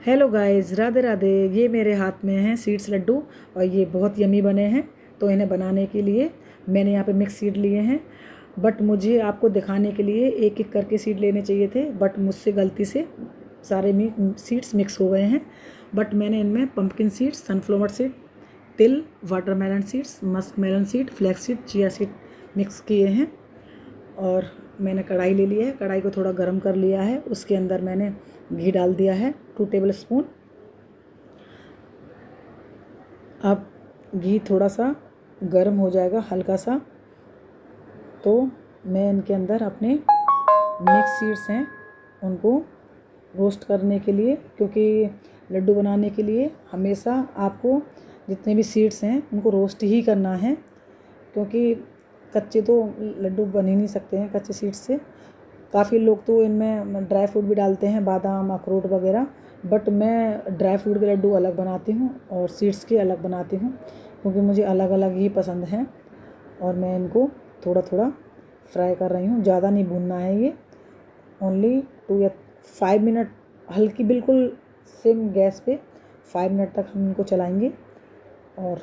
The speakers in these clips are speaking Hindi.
Hello guys, Radhe Radhe. ये मेरे हाथ में हैं सीड्स लड्डू और ये बहुत यमी बने हैं। तो इन्हें बनाने के लिए मैंने यहाँ पे मिक्स सीड लिए हैं, बट मुझे आपको दिखाने के लिए एक एक करके सीड लेने चाहिए थे, बट मुझसे गलती से सारे सीड्स मिक्स हो गए हैं। बट मैंने इनमें पंपकिन सीड्स, सनफ्लावर सीड, तिल, watermelon seeds, musk melon seed, flax seed, chia seed mix किए हैं। और मैंने कढ़ाई ले लिया है, कढ़ाई को थोड़ा गर्म कर लिया है। उसके अंदर मैंने घी डाल दिया है 2 टेबल स्पून। अब घी थोड़ा सा गर्म हो जाएगा हल्का सा, तो मैं इनके अंदर अपने मिक्स सीड्स हैं उनको रोस्ट करने के लिए, क्योंकि लड्डू बनाने के लिए हमेशा आपको जितने भी सीड्स हैं उनको रोस्ट ही करना है, क्योंकि कच्चे तो लड्डू बन ही नहीं सकते हैं कच्चे सीड्स से। काफ़ी लोग तो इनमें ड्राई फ्रूट भी डालते हैं, बादाम, अखरोट वगैरह, बट मैं ड्राई फ्रूट के लड्डू अलग बनाती हूँ और सीड्स के अलग बनाती हूँ, क्योंकि मुझे अलग अलग ही पसंद हैं। और मैं इनको थोड़ा थोड़ा फ्राई कर रही हूँ, ज़्यादा नहीं भूनना है ये, ओनली 2 या 5 मिनट हल्की बिल्कुल सिम गैस पे 5 मिनट तक हम इनको चलाएंगे। और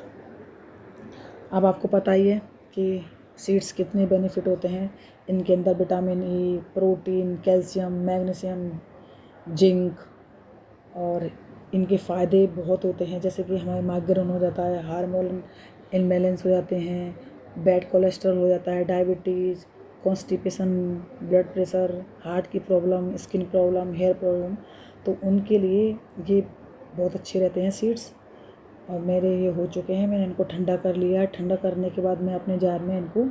अब आपको पता ही है कि सीड्स कितने बेनिफिट होते हैं। इनके अंदर vitamin E, protein, calcium, magnesium, zinc और इनके फ़ायदे बहुत होते हैं, जैसे कि हमारे माइग्रेन हो जाता है, हार्मोन इम्बैलेंस हो जाते हैं, बैड कोलेस्ट्रॉल हो जाता है, diabetes, constipation, blood pressure, heart की problem, skin problem, hair problem, तो उनके लिए ये बहुत अच्छे रहते हैं सीड्स। और मेरे ये हो चुके हैं, मैंने इनको ठंडा कर लिया है। ठंडा करने के बाद मैं अपने जार में इनको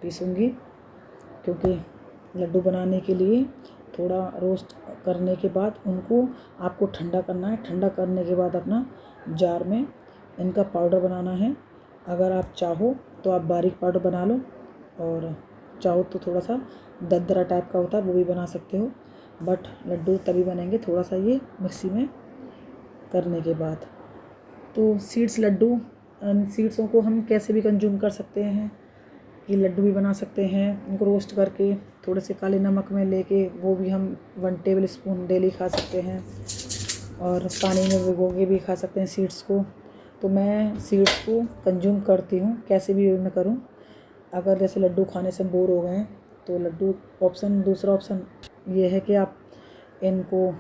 पीसूँगी, क्योंकि लड्डू बनाने के लिए थोड़ा रोस्ट करने के बाद उनको आपको ठंडा करना है। ठंडा करने के बाद अपना जार में इनका पाउडर बनाना है। अगर आप चाहो तो आप बारीक पाउडर बना लो, और चाहो तो थोड़ा सा दरदरा टाइप का होता है वो भी बना सकते हो, बट लड्डू तभी बनेंगे थोड़ा सा ये मिक्सी में करने के बाद। तो सीड्स लड्डू, सीड्सों को हम कैसे भी कंज्यूम कर सकते हैं, ये लड्डू भी बना सकते हैं। इनको रोस्ट करके थोड़े से काले नमक में लेके वो भी हम 1 टेबल स्पून डेली खा सकते हैं, और पानी में भिगो के भी खा सकते हैं सीड्स को। तो मैं सीड्स को कंज्यूम करती हूँ, कैसे भी मैं करूँ। अगर जैसे लड्डू खाने से बोर हो गए हैं तो लड्डू दूसरा ऑप्शन ये है कि आप इनको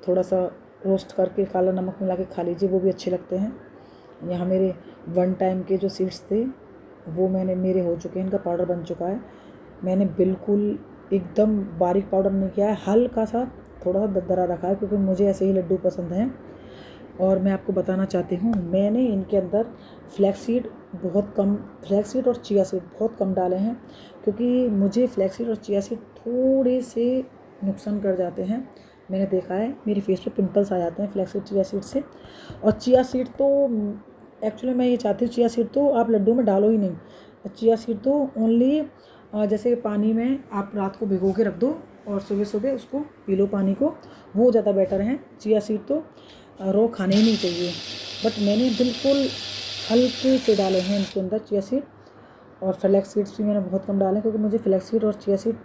थोड़ा सा रोस्ट करके काला नमक मिला के खा लीजिए, वो भी अच्छे लगते हैं। यहाँ मेरे 1 टाइम के जो सीड्स थे वो मेरे हो चुके हैं, इनका पाउडर बन चुका है। मैंने बिल्कुल एकदम बारीक पाउडर नहीं किया है, हल्का सा थोड़ा सा दरदरा रखा है, क्योंकि मुझे ऐसे ही लड्डू पसंद हैं। और मैं आपको बताना चाहती हूँ, मैंने इनके अंदर फ्लैक्स सीड और चिया सीड बहुत कम डाले हैं, क्योंकि मुझे फ्लैक्स सीड और चिया सीड थोड़े से नुकसान कर जाते हैं। मैंने देखा है मेरी फेस पे पिंपल्स आ जाते हैं फ्लैक्स सीड, चिया सीड से। और चिया सीड तो एक्चुअली मैं ये चाहती हूँ, चिया सीड तो आप लड्डू में डालो ही नहीं। चिया सीड तो ओनली जैसे पानी में आप रात को भिगो के रख दो और सुबह सुबह उसको पी लो पानी को, वो ज़्यादा बेटर है। चिया सीड तो रो खाने ही नहीं चाहिए। बट मैंने बिल्कुल हल्के से डाले हैं इनके अंदर चिया सीड, और फ्लैक्स सीड्स भी मैंने बहुत कम डाले हैं, क्योंकि मुझे फ्लैक्स सीड और चिया सीड,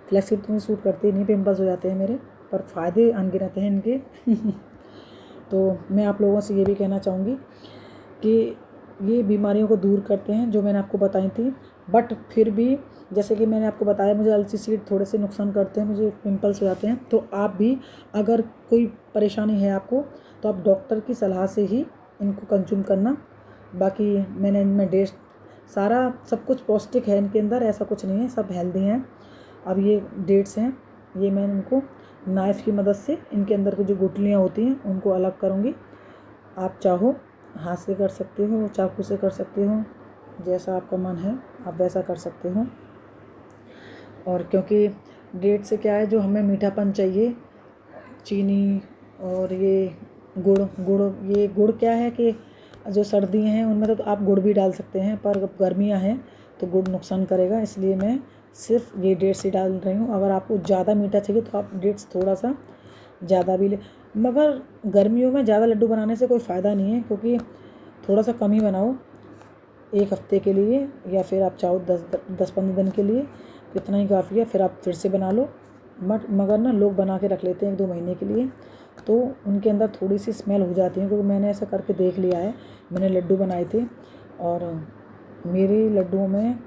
फ्लैक्स सीड तो मुझे सूट करते ही नहीं, पिंपल्स हो जाते हैं मेरे, पर फ़ायदे अनगिनत हैं इनके। तो मैं आप लोगों से ये भी कहना चाहूँगी कि ये बीमारियों को दूर करते हैं जो मैंने आपको बताई थी। बट फिर भी जैसे कि मैंने आपको बताया, मुझे अलसी सीड थोड़े से नुकसान करते हैं, मुझे पिंपल्स हो जाते हैं। तो आप भी अगर कोई परेशानी है आपको, तो आप डॉक्टर की सलाह से ही इनको कंज्यूम करना। बाकी मैंने इनमें सारा सब कुछ पौष्टिक है इनके अंदर, ऐसा कुछ नहीं है, सब हेल्दी हैं। अब ये डेट्स हैं, ये मैं इनको नाइफ़ की मदद से इनके अंदर की जो गुठलियाँ होती हैं उनको अलग करूँगी। आप चाहो हाथ से कर सकते हो, चाकू से कर सकते हो, जैसा आपका मन है आप वैसा कर सकते हो। और क्योंकि डेट से क्या है, जो हमें मीठापन चाहिए, चीनी और ये गुड़ क्या है कि जो सर्दियाँ हैं उनमें तो आप गुड़ भी डाल सकते हैं, पर गर्मियाँ हैं तो गुड़ नुकसान करेगा, इसलिए मैं सिर्फ ये डेट्स ही डाल रही हूँ। अगर आपको ज़्यादा मीठा चाहिए तो आप डेट्स थोड़ा सा ज़्यादा भी ले, मगर गर्मियों में ज़्यादा लड्डू बनाने से कोई फ़ायदा नहीं है, क्योंकि थोड़ा सा कम ही बनाओ 1 हफ़्ते के लिए, या फिर आप चाहो 10-15 दिन के लिए, इतना ही काफ़ी है। फिर आप फिर से बना लो, मगर ना लोग बना के रख लेते हैं 1-2 महीने के लिए, तो उनके अंदर थोड़ी सी स्मेल हो जाती है, क्योंकि मैंने ऐसा करके देख लिया है। मैंने लड्डू बनाए थे और मेरे लड्डुओं में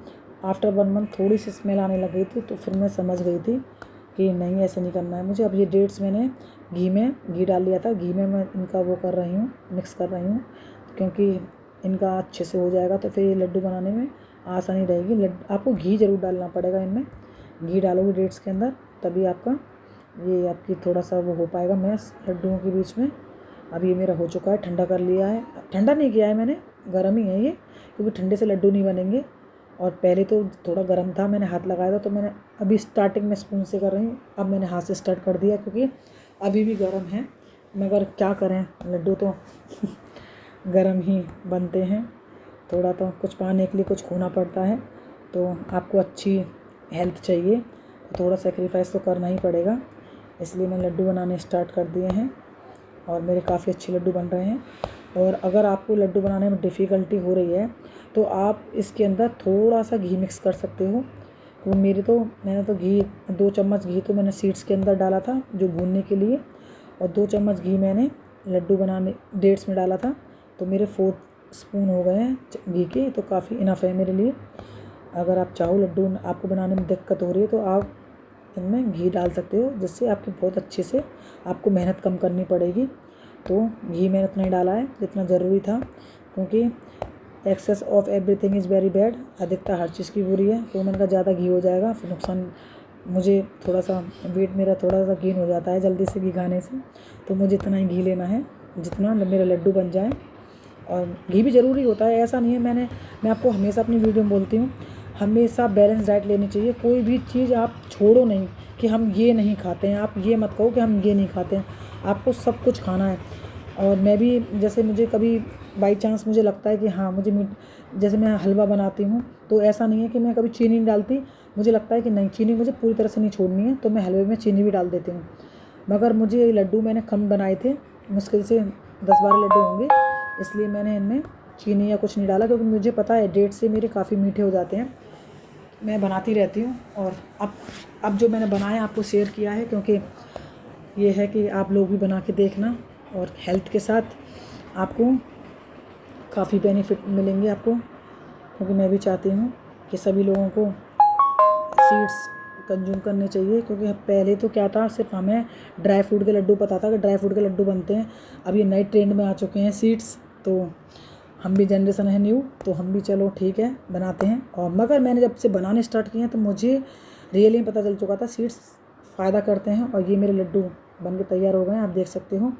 आफ्टर 1 मंथ थोड़ी सी स्मेल आने लग गई थी, तो फिर मैं समझ गई थी कि नहीं, ऐसा नहीं करना है मुझे। अब ये डेट्स मैंने घी डाल लिया था, घी में मैं इनका वो कर रही हूँ, मिक्स कर रही हूँ, क्योंकि इनका अच्छे से हो जाएगा तो फिर ये लड्डू बनाने में आसानी रहेगी। आपको घी ज़रूर डालना पड़ेगा इनमें, घी डालोगे डेट्स के अंदर तभी आपकी थोड़ा सा वो हो पाएगा मैश लड्डुओं के बीच में। अब ये मेरा हो चुका है, ठंडा कर लिया है, ठंडा नहीं किया है मैंने, गर्म ही है ये, क्योंकि ठंडे से लड्डू नहीं बनेंगे। और पहले तो थोड़ा गर्म था, मैंने हाथ लगाया था, तो मैंने अभी स्टार्टिंग में स्पून से कर रही हूँ, अब मैंने हाथ से स्टार्ट कर दिया क्योंकि अभी भी गर्म है, मगर क्या करें, लड्डू तो गर्म ही बनते हैं। थोड़ा तो कुछ पाने के लिए कुछ खोना पड़ता है, तो आपको अच्छी हेल्थ चाहिए तो थोड़ा सेक्रीफाइस तो करना ही पड़ेगा। इसलिए मैं लड्डू बनाने स्टार्ट कर दिए हैं और मेरे काफ़ी अच्छे लड्डू बन रहे हैं। और अगर आपको लड्डू बनाने में डिफ़िकल्टी हो रही है तो आप इसके अंदर थोड़ा सा घी मिक्स कर सकते हो। तो मैंने तो घी 2 चम्मच घी तो मैंने सीड्स के अंदर डाला था जो भूनने के लिए, और 2 चम्मच घी मैंने लड्डू बनाने डेट्स में डाला था, तो मेरे 4 स्पून हो गए हैं घी के, तो काफ़ी इनफ है मेरे लिए। अगर आप चाहो लड्डू आपको बनाने में दिक्कत हो रही है तो आप इनमें घी डाल सकते हो, जिससे आपकी बहुत अच्छे से आपको मेहनत कम करनी पड़ेगी। तो घी मैंने उतना ही डाला है जितना ज़रूरी था, क्योंकि excess of everything is very bad, अधिकता हर चीज़ की बुरी है। तो मैंने कहा ज़्यादा घी हो जाएगा फिर नुकसान, मुझे थोड़ा सा वेट मेरा थोड़ा सा गेन हो जाता है जल्दी से घी खाने से, तो मुझे इतना ही घी लेना है जितना मेरे लड्डू बन जाए। और घी भी ज़रूरी होता है, ऐसा नहीं है, मैं आपको हमेशा अपनी वीडियो में बोलती हूँ, हमेशा बैलेंस डाइट लेनी चाहिए। कोई भी चीज़ आप छोड़ो नहीं कि हम ये नहीं खाते हैं, आप ये मत कहो कि हम ये नहीं खाते हैं, आपको सब कुछ खाना है। और मैं भी जैसे मुझे कभी बाई चांस मुझे लगता है कि हाँ मुझे जैसे मैं हलवा बनाती हूँ तो ऐसा नहीं है कि मैं कभी चीनी नहीं डालती, मुझे लगता है कि नहीं चीनी मुझे पूरी तरह से नहीं छोड़नी है, तो मैं हलवे में चीनी भी डाल देती हूँ। मगर मुझे ये लड्डू मैंने कम बनाए थे, मुश्किल से 10-12 लड्डू होंगे, इसलिए मैंने इनमें चीनी या कुछ नहीं डाला, क्योंकि मुझे पता है डेट से मेरे काफ़ी मीठे हो जाते हैं। मैं बनाती रहती हूँ और अब जो मैंने बनाया आपको शेयर किया है, क्योंकि ये है कि आप लोग भी बना के देखना, और हेल्थ के साथ आपको काफ़ी बेनिफिट मिलेंगे आपको, क्योंकि मैं भी चाहती हूँ कि सभी लोगों को सीड्स कंज्यूम करने चाहिए। क्योंकि पहले तो क्या था, सिर्फ हमें ड्राई फ्रूट के लड्डू पता था कि ड्राई फ्रूट के लड्डू बनते हैं, अब ये नए ट्रेंड में आ चुके हैं सीड्स, तो हम भी जनरेशन है न्यू, तो हम भी चलो ठीक है बनाते हैं। और मगर मैंने जब से बनाने स्टार्ट किए हैं तो मुझे रियली पता चल चुका था सीड्स फ़ायदा करते हैं, और ये मेरे लड्डू बन के तैयार हो गए हैं, आप देख सकते हो।